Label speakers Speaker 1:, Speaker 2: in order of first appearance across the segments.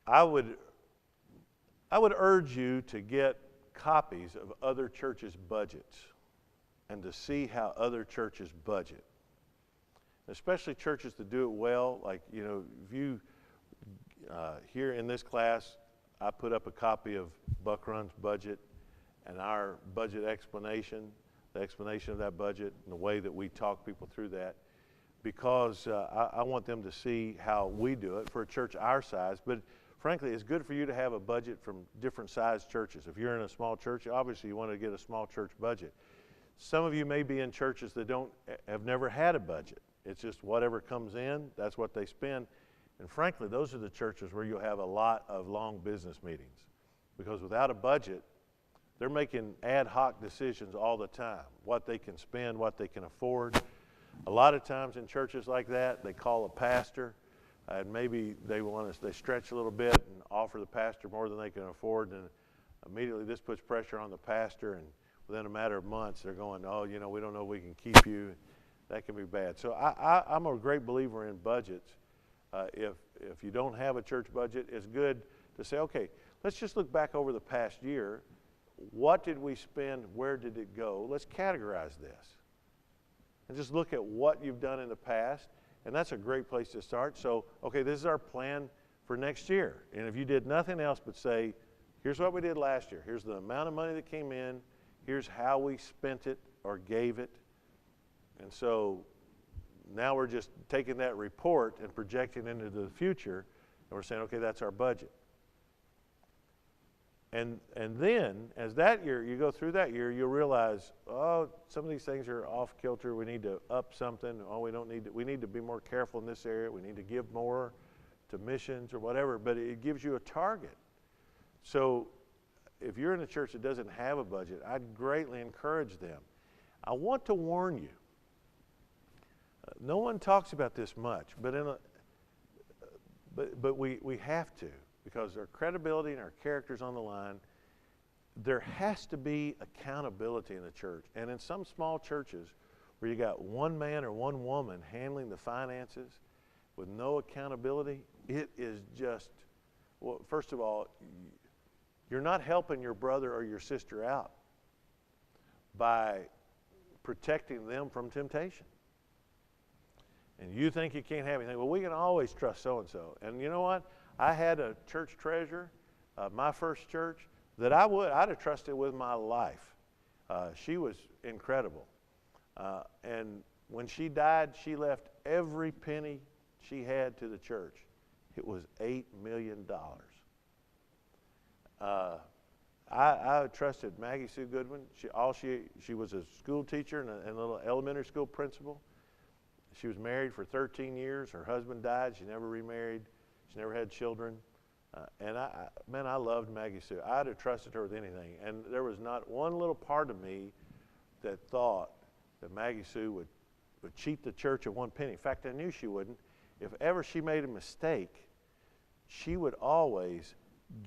Speaker 1: I would urge you to get copies of other churches' budgets and to see how other churches budget. Especially churches that do it well, like, if you, here in this class, I put up a copy of Buck Run's budget and our budget explanation, the explanation of that budget and the way that we talk people through that, because I want them to see how we do it for a church our size. But frankly, it's good for you to have a budget from different sized churches. If you're in a small church, obviously you want to get a small church budget. Some of you may be in churches that have never had a budget. It's just whatever comes in, that's what they spend. And frankly, those are the churches where you'll have a lot of long business meetings. Because without a budget, they're making ad hoc decisions all the time, what they can spend, what they can afford. A lot of times in churches like that, they call a pastor, and maybe they stretch a little bit and offer the pastor more than they can afford, and immediately this puts pressure on the pastor, and within a matter of months, they're going, oh, we don't know if we can keep you. That can be bad. So I'm a great believer in budgets. If you don't have a church budget, it's good to say, okay, let's just look back over the past year. What did we spend? Where did it go? Let's categorize this. And just look at what you've done in the past. And that's a great place to start. So, okay, this is our plan for next year. And if you did nothing else but say, here's what we did last year. Here's the amount of money that came in. Here's how we spent it or gave it. And so now we're just taking that report and projecting into the future, and we're saying, okay, that's our budget. And then, as that year, you go through that year, you'll realize, oh, some of these things are off kilter. We need to up something. Oh, we need to be more careful in this area. We need to give more to missions or whatever. But it gives you a target. So if you're in a church that doesn't have a budget, I'd greatly encourage them. I want to warn you. No one talks about this much, but we have to, because our credibility and our character's on the line. There has to be accountability in the church. And in some small churches where you got one man or one woman handling the finances with no accountability, it is just, well, first of all, you're not helping your brother or your sister out by protecting them from temptation. And you think you can't have anything. Well, we can always trust so-and-so. And you know what? I had a church treasurer, my first church, that I'd have trusted with my life. She was incredible. And when she died, she left every penny she had to the church. It was $8 million. I trusted Maggie Sue Goodwin. She was a school teacher and a little elementary school principal. She was married for 13 years. Her husband died. She never remarried. She never had children. And I loved Maggie Sue. I'd have trusted her with anything. And there was not one little part of me that thought that Maggie Sue would cheat the church of one penny. In fact, I knew she wouldn't. If ever she made a mistake, she would always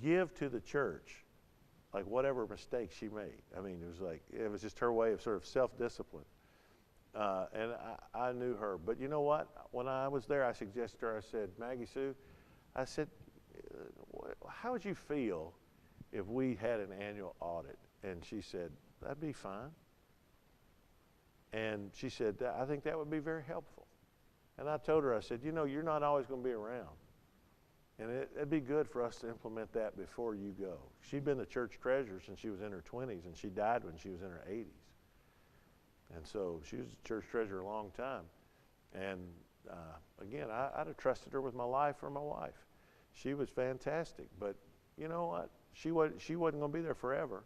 Speaker 1: give to the church, like whatever mistake she made. I mean, it was just her way of sort of self-discipline. And I knew her. But you know what? When I was there, I suggested to her, I said, Maggie Sue, I said, how would you feel if we had an annual audit? And she said, that'd be fine. And she said, I think that would be very helpful. And I told her, I said, you're not always going to be around. And it'd be good for us to implement that before you go. She'd been the church treasurer since she was in her 20s, and she died when she was in her 80s. And so she was a church treasurer a long time. And again, I'd have trusted her with my life or my wife. She was fantastic. But you know what? She wasn't going to be there forever.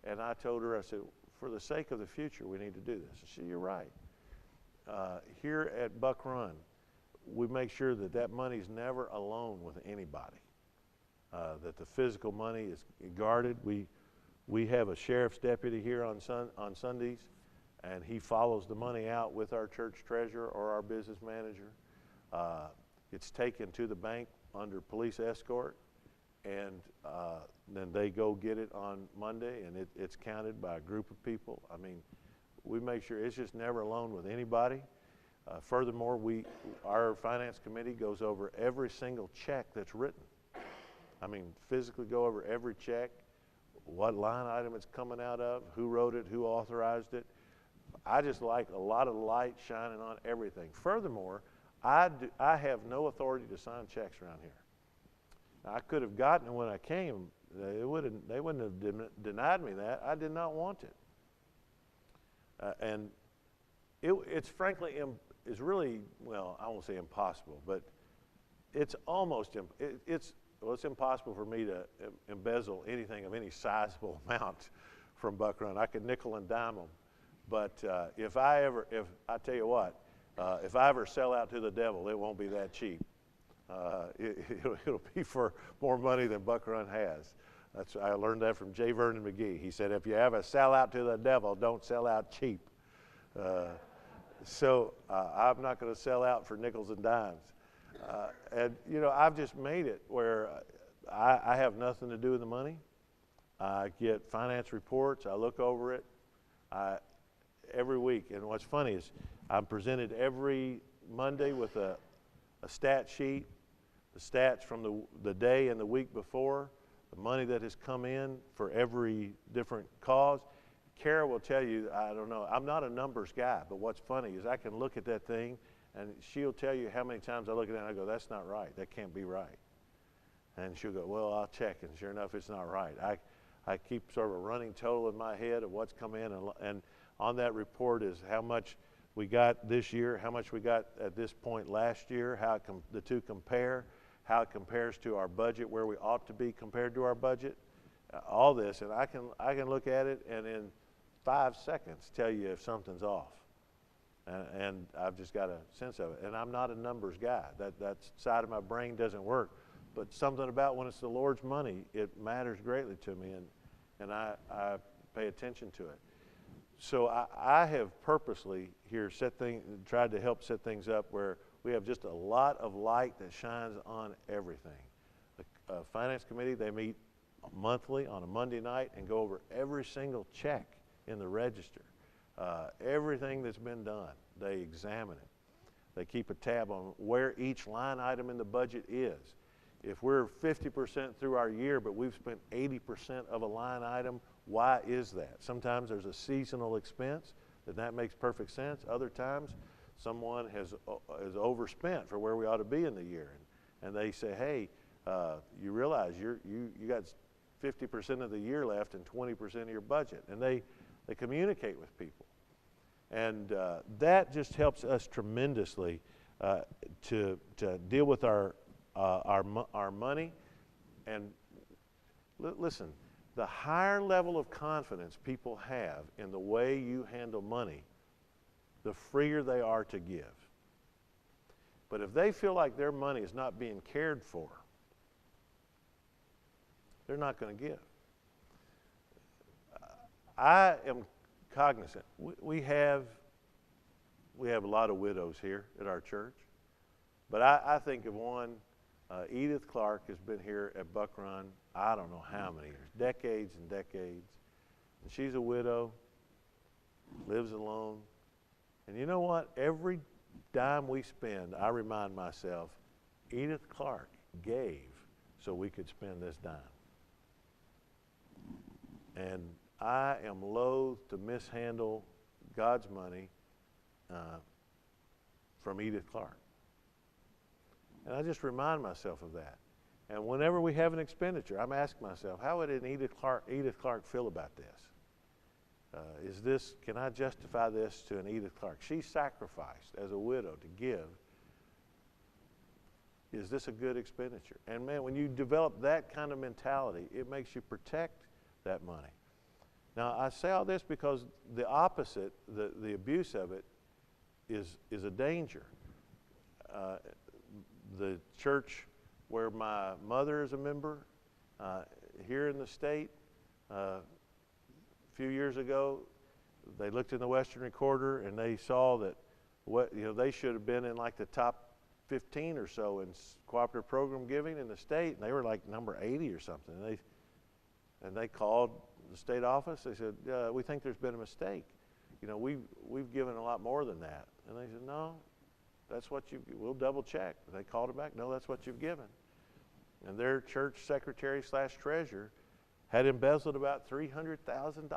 Speaker 1: And I told her, I said, for the sake of the future, we need to do this. She said, you're right. Here at Buck Run, we make sure that money's never alone with anybody, that the physical money is guarded. We have a sheriff's deputy here on Sundays, and he follows the money out with our church treasurer or our business manager. It's taken to the bank under police escort, and then they go get it on Monday, and it's counted by a group of people. I mean, we make sure it's just never alone with anybody. Furthermore, our finance committee goes over every single check that's written. I mean, physically go over every check, what line item it's coming out of, who wrote it, who authorized it. I just like a lot of light shining on everything. Furthermore, I have no authority to sign checks around here. I could have gotten it when I came. They wouldn't have denied me that. I did not want it. And it's frankly, it's really, well, I won't say impossible, but it's almost, it's impossible for me to embezzle anything of any sizable amount from Buck Run. I could nickel and dime them. But if I tell you what, if I ever sell out to the devil, it won't be that cheap. It'll be for more money than Buck Run has. I learned that from J. Vernon McGee. He said, if you ever sell out to the devil, don't sell out cheap. So I'm not going to sell out for nickels and dimes. And, you know, I've just made it where I have nothing to do with the money. I get finance reports. I look over it every week. And what's funny is I'm presented every Monday with a stat sheet, the stats from the day and the week before, the money that has come in for every different cause. Kara will tell you, I don't know, I'm not a numbers guy, but what's funny is I can look at that thing and she'll tell you how many times I look at it and I go, that's not right, that can't be right. And she'll go, well, I'll check, and sure enough, it's not right. I keep sort of a running total in my head of what's come in, and on that report is how much we got this year, how much we got at this point last year, how the two compare, how it compares to our budget, where we ought to be compared to our budget, all this. And I can look at it and in 5 seconds tell you if something's off. And I've just got a sense of it. And I'm not a numbers guy. That side of my brain doesn't work. But something about when it's the Lord's money, it matters greatly to me, and I pay attention to it. So I have purposely here tried to help set things up where we have just a lot of light that shines on everything. The Finance Committee, they meet monthly on a Monday night and go over every single check in the register. Everything that's been done, they examine it. They keep a tab on where each line item in the budget is. If we're 50% through our year, but we've spent 80% of a line item, why is that? Sometimes there's a seasonal expense, and that makes perfect sense. Other times, someone has overspent for where we ought to be in the year. And they say, hey, you realize you got 50% of the year left and 20% of your budget. And they communicate with people. And that just helps us tremendously to deal with our money. And listen, the higher level of confidence people have in the way you handle money, the freer they are to give. But if they feel like their money is not being cared for, they're not going to give. I am cognizant. We have a lot of widows here at our church, but I think of one. Edith Clark has been here at Buck Run, I don't know how many years, decades and decades. And she's a widow, lives alone. And you know what? Every dime we spend, I remind myself, Edith Clark gave so we could spend this dime. And I am loath to mishandle God's money from Edith Clark. And I just remind myself of that. And whenever we have an expenditure, I'm asking myself, how would an Edith Clark feel about this? Can I justify this to an Edith Clark? She sacrificed as a widow to give. Is this a good expenditure? And man, when you develop that kind of mentality, it makes you protect that money. Now, I say all this because the opposite, the abuse of it, is a danger. The church where my mother is a member, here in the state, a few years ago, they looked in the Western Recorder and they saw that they should have been in like the top 15 or so in cooperative program giving in the state, and they were like number 80 or something. And they called the state office. They said, we think there's been a mistake. We've given a lot more than that. And they said, no, that's what we'll double check. They called it back. No, that's what you've given. And their church secretary / treasurer had embezzled about $300,000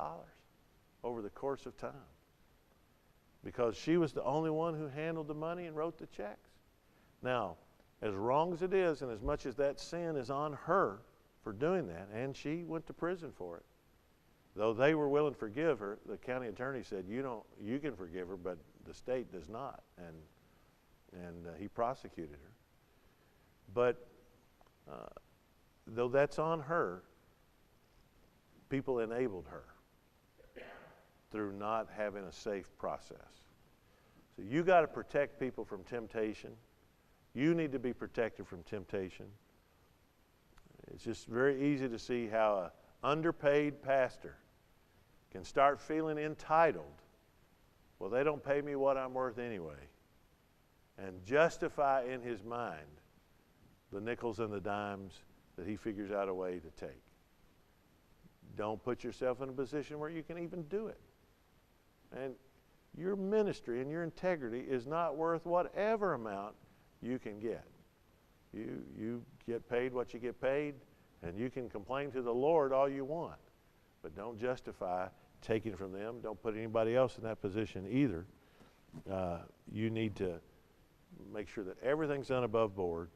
Speaker 1: over the course of time, because she was the only one who handled the money and wrote the checks. Now, as wrong as it is, and as much as that sin is on her for doing that, and she went to prison for it, though they were willing to forgive her, the county attorney said, you can forgive her, but the state does not, and he prosecuted her. But though that's on her, people enabled her through not having a safe process. So you got to protect people from temptation. You need to be protected from temptation. It's just very easy to see how an underpaid pastor can start feeling entitled. Well, they don't pay me what I'm worth anyway. And justify in his mind the nickels and the dimes that he figures out a way to take. Don't put yourself in a position where you can even do it. And your ministry and your integrity is not worth whatever amount you can get. You get paid what you get paid, and you can complain to the Lord all you want, but don't justify taking from them. Don't put anybody else in that position either. You need to make sure that everything's done above board.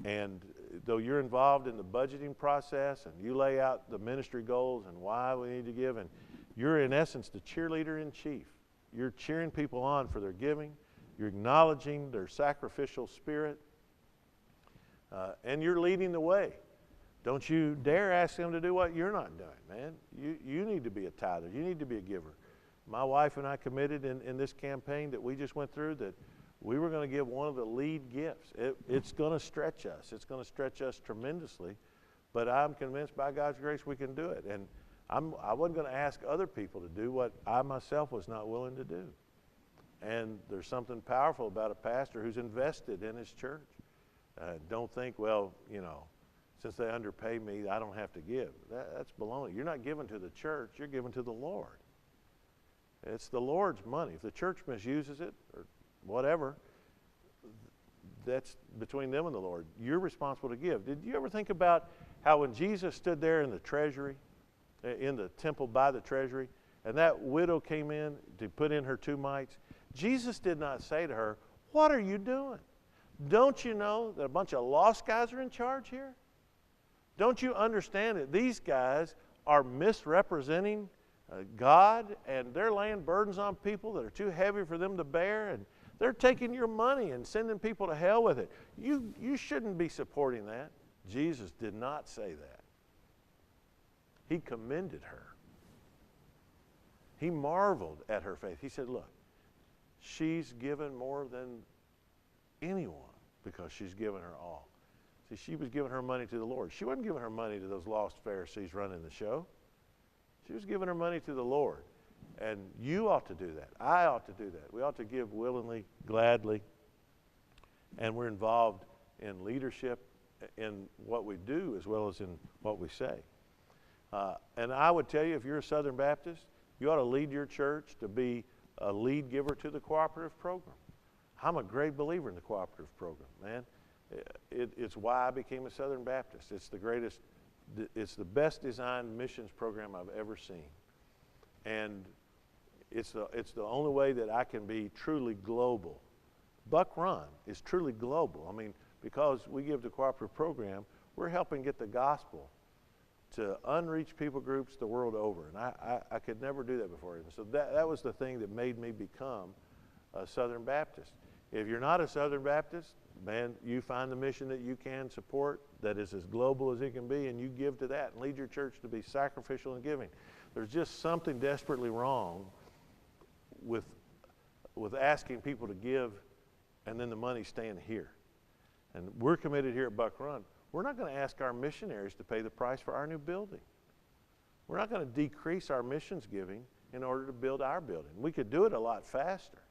Speaker 1: And though you're involved in the budgeting process and you lay out the ministry goals and why we need to give, and you're in essence the cheerleader in chief. You're cheering people on for their giving. You're acknowledging their sacrificial spirit. And you're leading the way. Don't you dare ask them to do what you're not doing, man. You need to be a tither. You need to be a giver. My wife and I committed in this campaign that we just went through that we were going to give one of the lead gifts. It's going to stretch us. It's going to stretch us tremendously. But I'm convinced by God's grace we can do it. And I wasn't going to ask other people to do what I myself was not willing to do. And there's something powerful about a pastor who's invested in his church. Don't think, well, since they underpay me, I don't have to give. That's baloney. You're not giving to the church. You're giving to the Lord. It's the Lord's money. If the church misuses it or whatever, that's between them and the Lord. You're responsible to give. Did you ever think about how when Jesus stood there in the treasury, in the temple by the treasury, and that widow came in to put in her 2 mites, Jesus did not say to her, "What are you doing? Don't you know that a bunch of lost guys are in charge here? Don't you understand that these guys are misrepresenting God, and they're laying burdens on people that are too heavy for them to bear, and they're taking your money and sending people to hell with it. You shouldn't be supporting that." Jesus did not say that. He commended her. He marveled at her faith. He said, look, she's given more than anyone because she's given her all. See, she was giving her money to the Lord. She wasn't giving her money to those lost Pharisees running the show. She was giving her money to the Lord. And you ought to do that. I ought to do that. We ought to give willingly, gladly. And we're involved in leadership in what we do as well as in what we say. And I would tell you, if you're a Southern Baptist, you ought to lead your church to be a lead giver to the cooperative program. I'm a great believer in the cooperative program, man. It's why I became a Southern Baptist. It's the greatest, it's the best designed missions program I've ever seen. And it's the only way that I can be truly global. Buck Run is truly global. I mean, because we give the cooperative program, we're helping get the gospel to unreached people groups the world over. And I could never do that before. And so that was the thing that made me become a Southern Baptist. If you're not a Southern Baptist, man, you find the mission that you can support that is as global as it can be, and you give to that and lead your church to be sacrificial in giving. There's just something desperately wrong with asking people to give and then the money staying here. And we're committed here at Buck Run. We're not going to ask our missionaries to pay the price for our new building. We're not going to decrease our missions giving in order to build our building. We could do it a lot faster,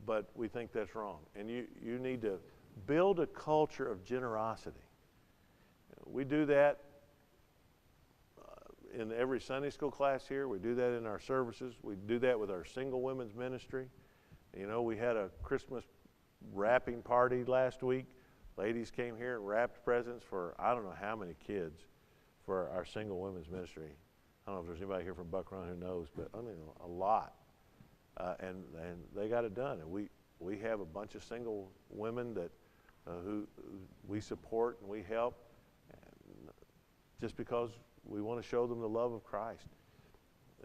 Speaker 1: but we think that's wrong. And you need to build a culture of generosity. We do that in every Sunday school class here. We do that in our services. We do that with our single women's ministry. You know, we had a Christmas wrapping party last week Ladies came here and wrapped presents for I don't know how many kids for our single women's ministry. I don't know if there's anybody here from Buck Run who knows, but I mean a lot. And they got it done. And we have a bunch of single women that who we support and we help, and just because we want to show them the love of Christ.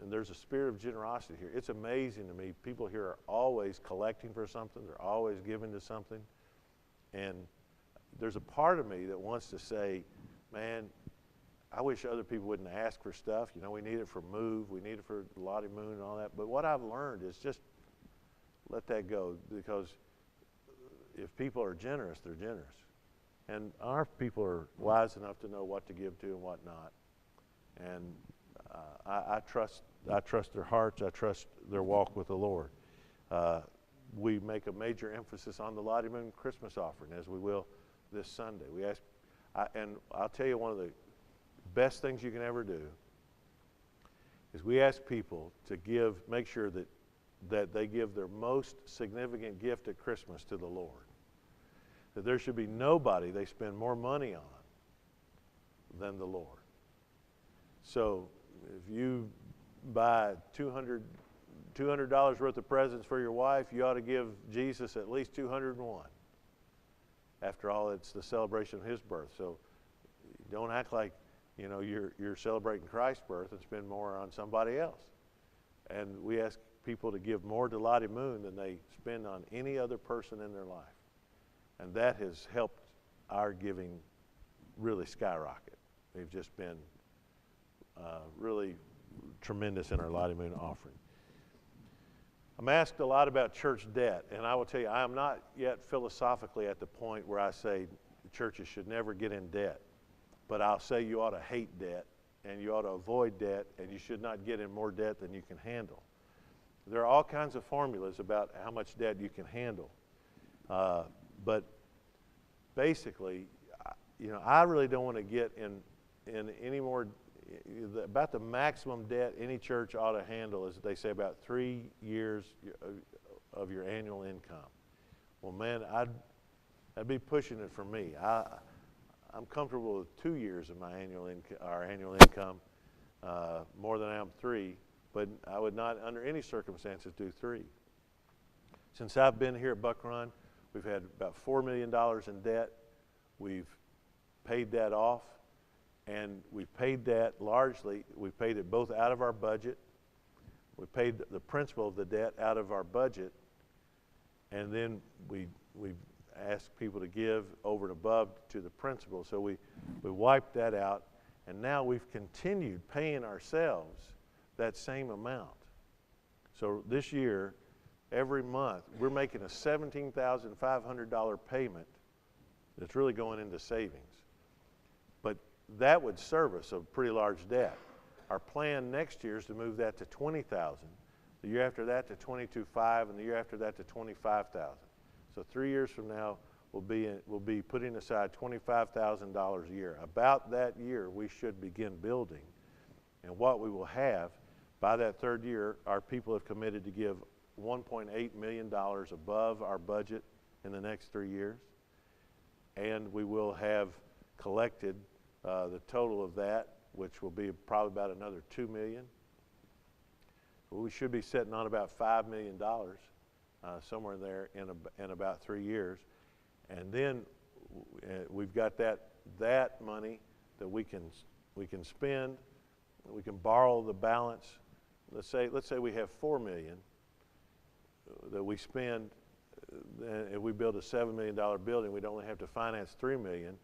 Speaker 1: And there's a spirit of generosity here. It's amazing to me. People here are always collecting for something. They're always giving to something. And there's a part of me that wants to say, man, I wish other people wouldn't ask for stuff. You know, we need it for Move. We need it for Lottie Moon and all that. But what I've learned is just let that go, because if people are generous, they're generous. And our people are wise enough to know what to give to and what not. And I trust their hearts. I trust their walk with the Lord. We make a major emphasis on the Lottie Moon Christmas offering, as we will this Sunday. We ask, and I'll tell you, one of the best things you can ever do is we ask people to give, make sure that they give their most significant gift at Christmas to the Lord. That there should be nobody they spend more money on than the Lord. So if you buy $200 worth of presents for your wife, you ought to give Jesus at least 201. After all, it's the celebration of his birth. So don't act like, you know, you're celebrating Christ's birth and spend more on somebody else. And we ask people to give more to Lottie Moon than they spend on any other person in their life. And that has helped our giving really skyrocket. We've just been really tremendous in our Lottie Moon offering. I'm asked a lot about church debt, and I will tell you, I am not yet philosophically at the point where I say churches should never get in debt. But I'll say you ought to hate debt, and you ought to avoid debt, and you should not get in more debt than you can handle. There are all kinds of formulas about how much debt you can handle. But basically, you know, I really don't want to get in any more. About the maximum debt any church ought to handle is, they say, about 3 years of your annual income. Well, man, I'd be pushing it for me. I'm comfortable with 2 years of our annual income, more than I am 3, but I would not, under any circumstances, do 3. Since I've been here at Buck Run, we've had about $4 million in debt. We've paid that off, and we've paid that largely. We've paid it both out of our budget. We paid the principal of the debt out of our budget, and then we've asked people to give over and above to the principal. So we wiped that out, and now we've continued paying ourselves that same amount. So this year, every month, we're making a $17,500 payment that's really going into savings. But that would service a pretty large debt. Our plan next year is to move that to $20,000, the year after that to $22,500, and the year after that to $25,000. So 3 years from now, we'll be putting aside $25,000 a year. About that year, we should begin building. And what we will have, by that third year, our people have committed to give $1.8 million above our budget in the next 3 years. And we will have collected the total of that, which will be probably about another $2 million. We should be sitting on about $5 million, somewhere in there in about 3 years. And then we've got that money that we can spend. We can borrow the balance. Let's say we have $4 million that we spend, and we build a $7 million building. We'd only have to finance $3 million,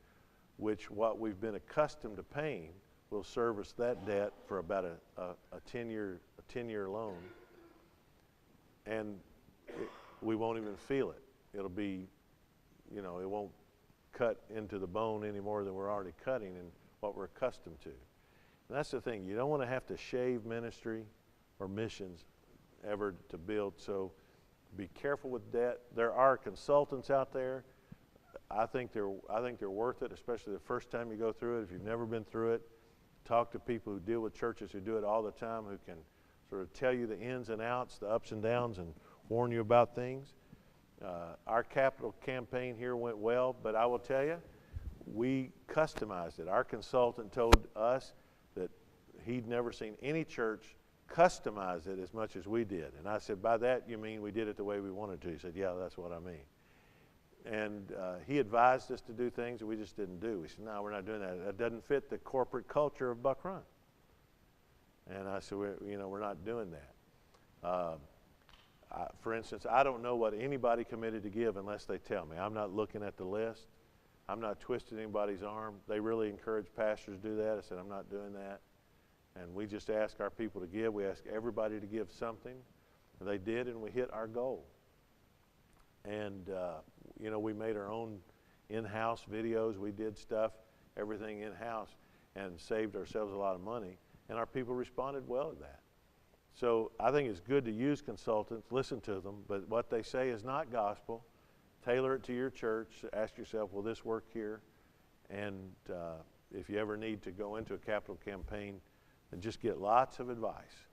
Speaker 1: which what we've been accustomed to paying will service that debt for about a 10-year loan, and we won't even feel it. It'll be, you know, it won't cut into the bone any more than we're already cutting in what we're accustomed to. And that's the thing. You don't want to have to shave ministry or missions ever to build. So be careful with debt. There are consultants out there. I think they're worth it, especially the first time you go through it. If you've never been through it, talk to people who deal with churches who do it all the time, who can sort of tell you the ins and outs, the ups and downs, and warn you about things. Our capital campaign here went well, but I will tell you, we customized it. Our consultant told us that he'd never seen any church customize it as much as we did. And I said, by that you mean we did it the way we wanted to? He said, yeah, that's what I mean. And he advised us to do things that we just didn't do. We said, no, we're not doing that. That doesn't fit the corporate culture of Buck Run. And I said, we're not doing that. For instance, I don't know what anybody committed to give unless they tell me. I'm not looking at the list. I'm not twisting anybody's arm. They really encourage pastors to do that. I said, I'm not doing that. And we just ask our people to give. We ask everybody to give something. And they did, and we hit our goal. And, we made our own in-house videos. We did stuff, everything in-house, and saved ourselves a lot of money. And our people responded well to that. So I think it's good to use consultants, listen to them, but what they say is not gospel. Tailor it to your church. Ask yourself, will this work here? And if you ever need to go into a capital campaign, then just get lots of advice.